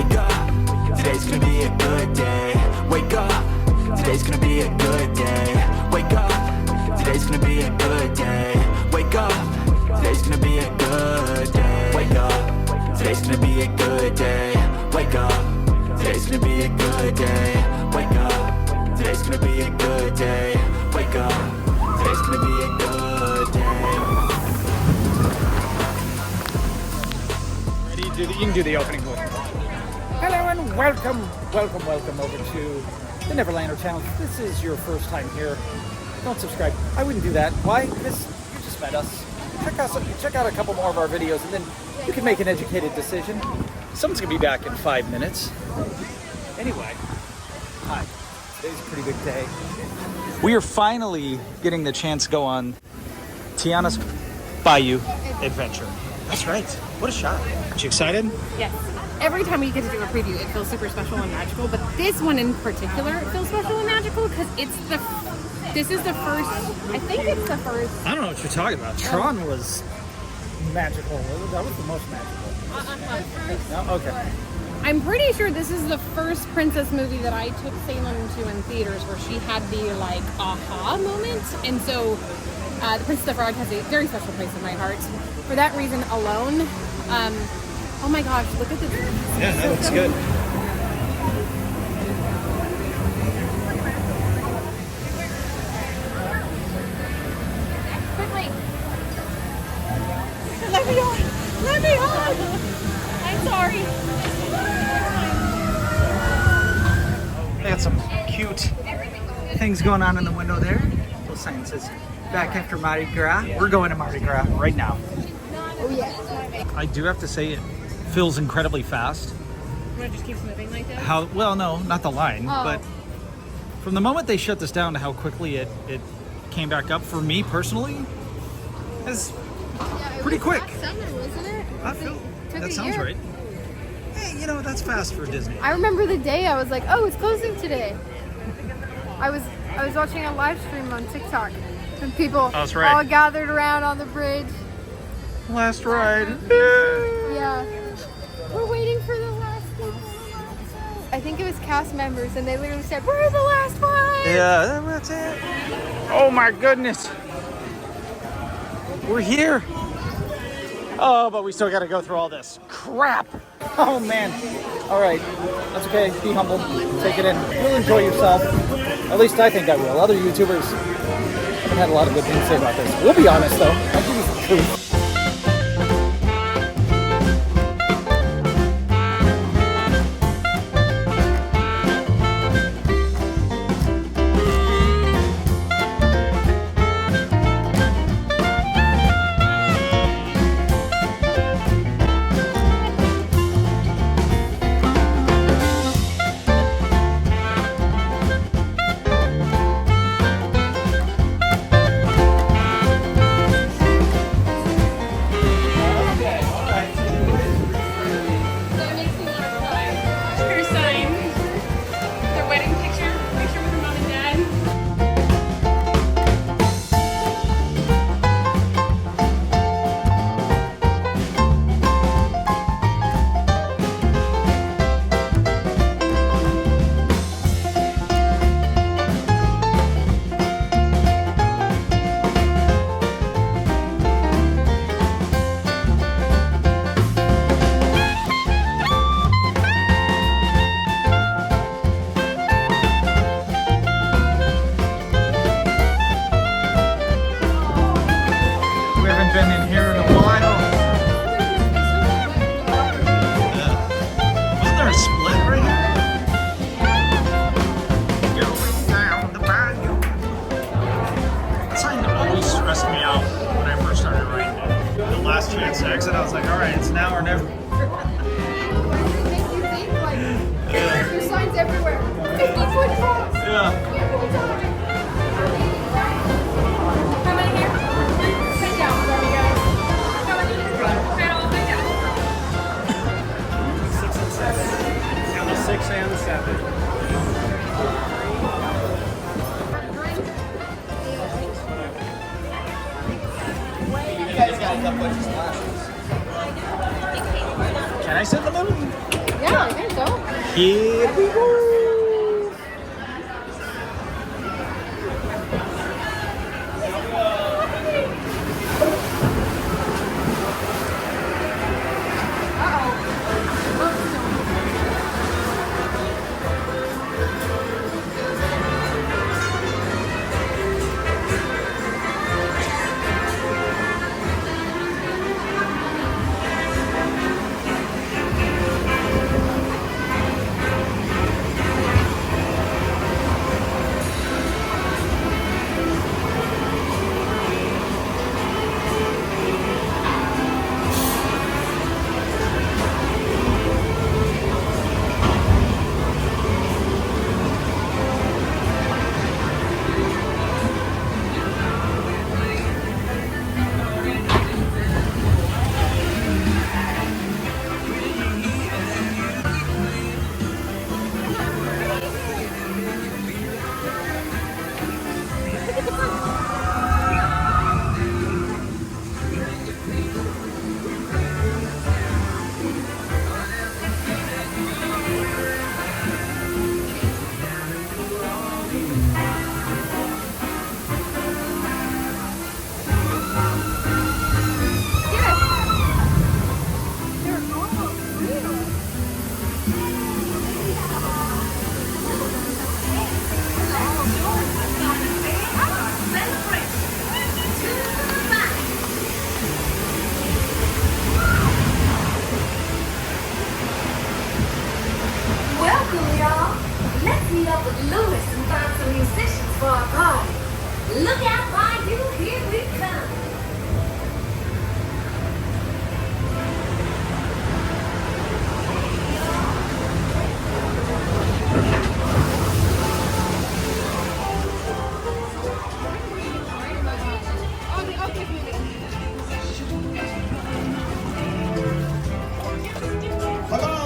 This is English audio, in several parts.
Wake up, today's gonna be a good day. Wake up, today's gonna be a good day. Wake up, today's gonna be a good day. Wake up, today's gonna be a good day. Wake up, today's gonna be a good day. Wake up, today's gonna be a good day. Wake up, today's gonna be a good day. Wake up, today's gonna be a good day. Ready? You can do the opening voice. Hello and welcome over to the Neverlander channel. If this is your first time here, don't subscribe. I wouldn't do that. Why? Because you just met us. Check out a couple more of our videos and then you can make an educated decision. Someone's gonna be back in 5 minutes. Anyway, hi. Today's a pretty big day. We are finally getting the chance to go on Tiana's Bayou adventure. That's right. What a shot. Are you excited? Yes. Every time we get to do a preview, it feels super special and magical, but this one in particular feels special and magical because this is the first, I think it's the first. I don't know what you're talking about. Tron was magical. That was the most magical. No? Okay. I'm pretty sure this is the first princess movie that I took Salem to in theaters where she had the like aha moment, and so the Princess of Frog has a very special place in my heart. For that reason alone, oh my gosh, look at this. Yeah, that looks good. Quickly. Let me on. Let me on. I'm sorry. They got some cute things going on in the window there. Little sign says, back after Mardi Gras. We're going to Mardi Gras right now. Oh yeah. I do have to say it feels incredibly fast. You want to just keep moving like that? How, well, no, not the line, Oh. but from the moment they shut this down to how quickly it came back up, for me personally, is pretty quick. Last summer, wasn't it? I feel, Took that a sounds year. right. Hey, you know, that's fast for Disney. I remember the day I was like, oh, it's closing today. I was watching a live stream on TikTok and people that's right. all gathered around on the bridge. Last ride. Yeah. We're waiting for the last one. I think it was cast members and they literally said, we're the last one. Yeah, that's it. Oh my goodness. We're here. Oh, but we still got to go through all this crap. Oh man. All right. That's okay. Be humble. Take it in. You'll enjoy yourself. At least I think I will. Other YouTubers haven't had a lot of good things to say about this. We'll be honest though. I'll give you the truth. Yeah, I think so. Here we go. Welcome, y'all. Let's meet up with Lewis and find some musicians for our party. Look out, Bayou, here we come. Hello?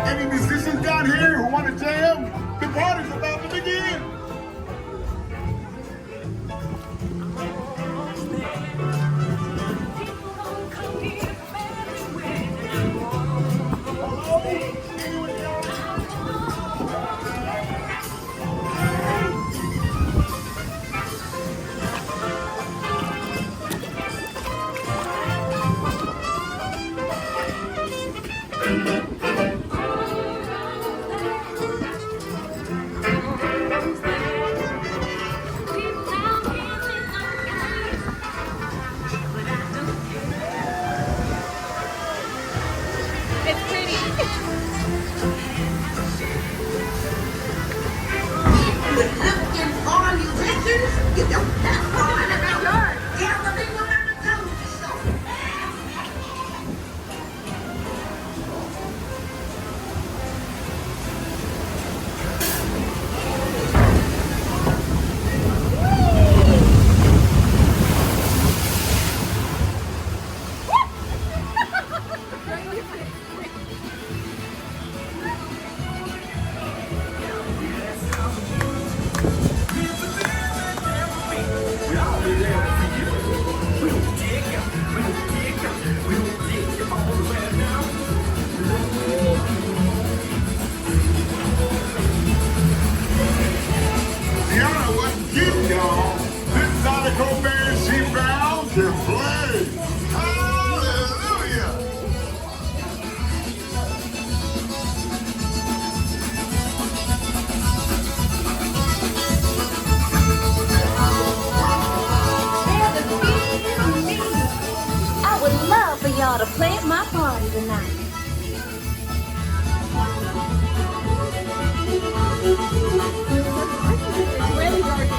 Any musicians down here who want to jam? The party's about to begin. It's pretty. Looking for musicians? You don't have fun in the yard. Gathering around the television show. Tiana, what's getting y'all? This Sonic band she found can play. Hallelujah! I would love for y'all to play at my party tonight. Really dark.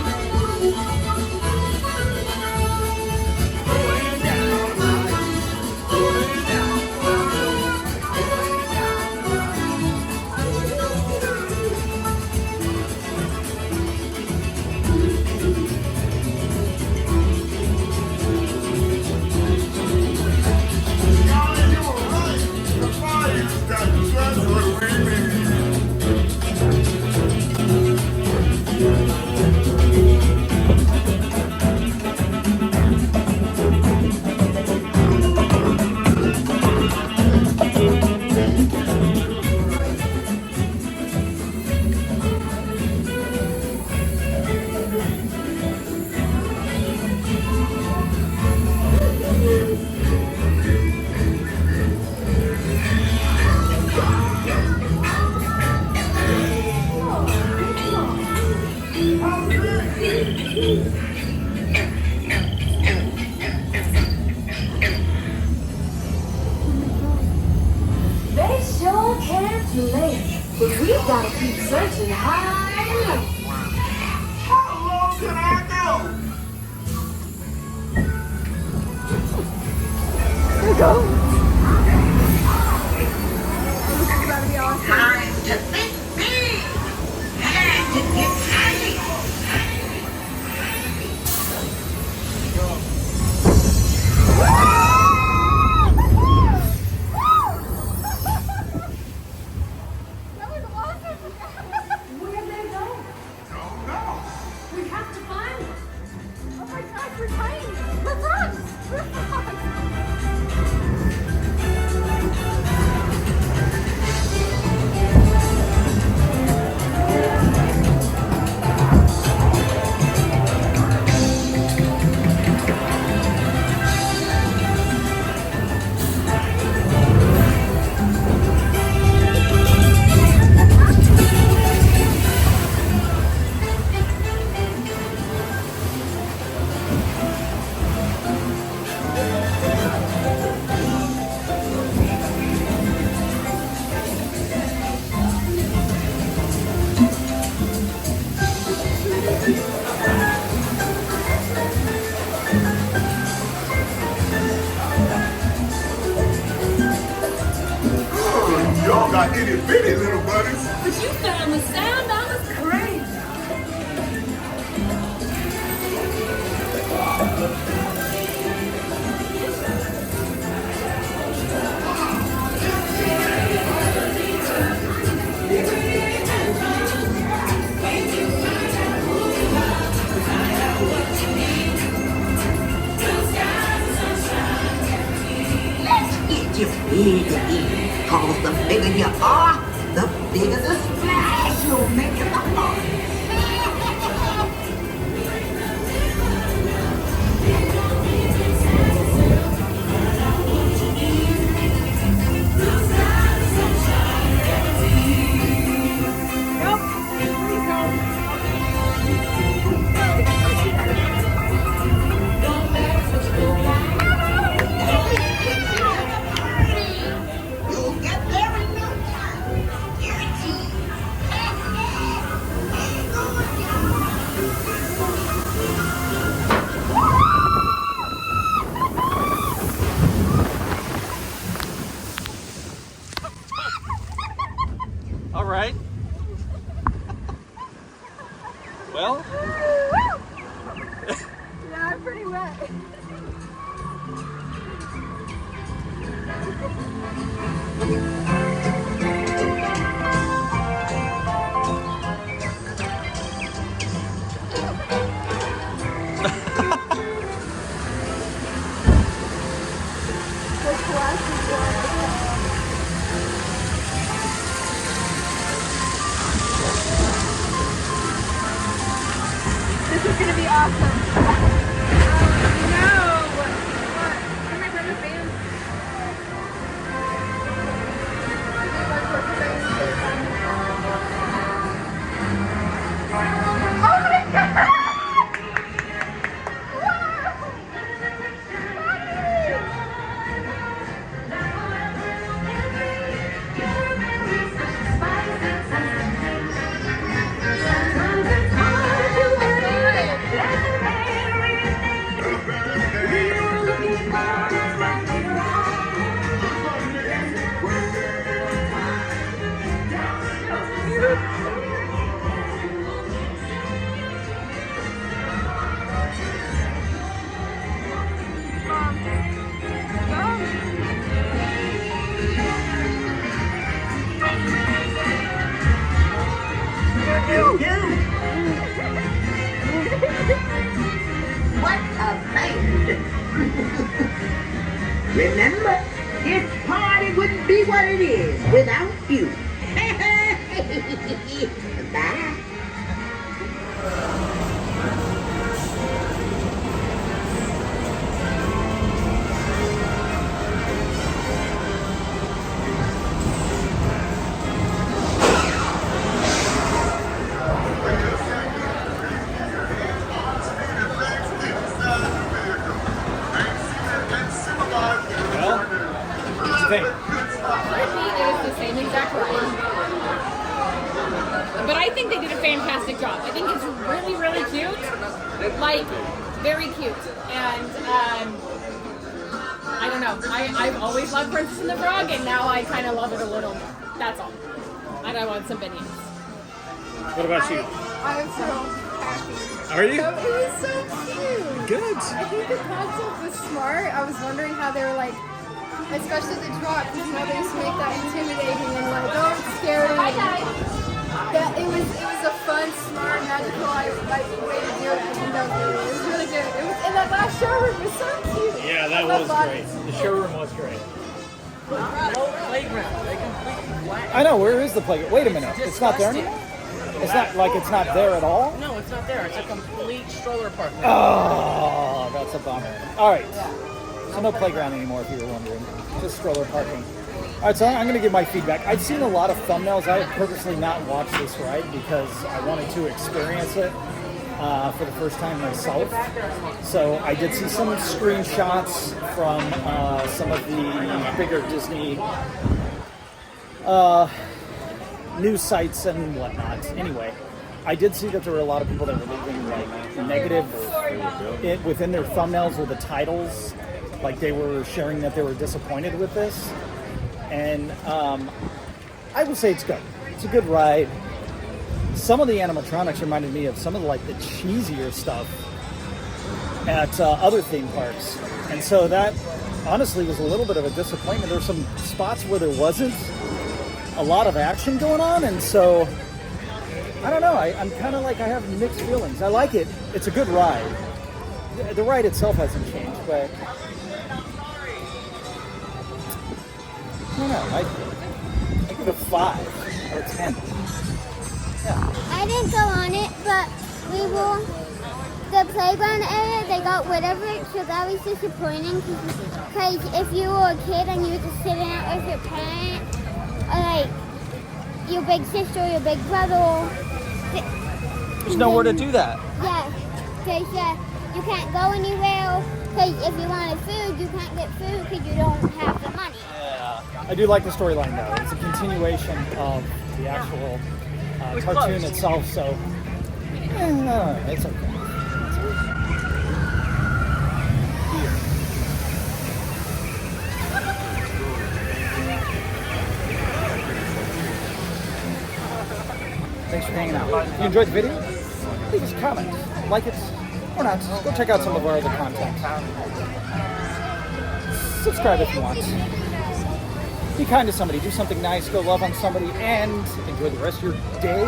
Tiana, you were right. They sure can play, but we've got to keep searching high and low. How low can I go? Time to think big and to get tiny. Where'd they go? Don't know. We have to find them. Oh my gosh, we're tiny. We're frogs. We're frogs. Oh, y'all got itty bitty little buddies. But you found the sound. I was crazy. Let's get you big again. Cause the bigger you are, the bigger the splash you'll make in the pond. You'll get there in no time. Guaranteed. All right. Well, Yeah, I'm pretty wet. This is gonna be awesome. No! What? One of my brother's bands. Oh my god! What a band! Remember, this party wouldn't be what it is without you. Bye. exactly right. But I think they did a fantastic job. I think it's really, really cute. Like, very cute. And I don't know. I've always loved Princess and the Frog, and now I kind of love it a little more. That's all. And I want some beignets. What about you? I'm so happy. Are you? It was so cute. Good. I think the concept was smart. I was wondering how they were like, especially the drop, because you know they used to make that intimidating and like, oh, it's scary. That it was a fun, smart, magical way to do it. I think that was really good. It was, and that last showroom was so cute. Yeah, that was great. The showroom was great. Playground. They completely black. I know, where is the playground? Wait a minute, it's not there anymore? It's not like it's not there at all? No, it's not there. It's a complete stroller park. Oh, that's a bummer. All right, so no playground anymore if you were wondering. Just stroller parking. All right, so I'm going to give my feedback. I've seen a lot of thumbnails. I have purposely not watched this ride because I wanted to experience it for the first time myself. So I did see some screenshots from some of the bigger Disney news sites and whatnot. Anyway, I did see that there were a lot of people that were leaving like negative within their thumbnails or the titles. Like they were sharing that they were disappointed with this. And I will say it's good. It's a good ride. Some of the animatronics reminded me of some of the cheesier stuff at other theme parks. And so that honestly was a little bit of a disappointment. There were some spots where there wasn't a lot of action going on. And so, I don't know. I'm kind of like, I have mixed feelings. I like it. It's a good ride. The ride itself hasn't changed, but I don't know. I give it a 5 out of 10. Yeah. I didn't go on it, but we were the playground area. They got rid of it, so that was disappointing. Because if you were a kid and you were just sitting out with your parent, or like your big sister or your big brother, There's nowhere to do that. Yeah, because you can't go anywhere. Because if you wanted food, you can't get food because you don't have the money. Yeah. I do like the storyline though. It's a continuation of the actual cartoon itself, so no, it's okay. Thanks for hanging out. If you enjoyed the video, leave us a comment, like it or not. Go check out some of our other content. Subscribe if you want. Be kind to somebody, do something nice, go love on somebody, and enjoy the rest of your day,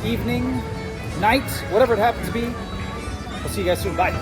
evening, night, whatever it happens to be. We'll see you guys soon. Bye.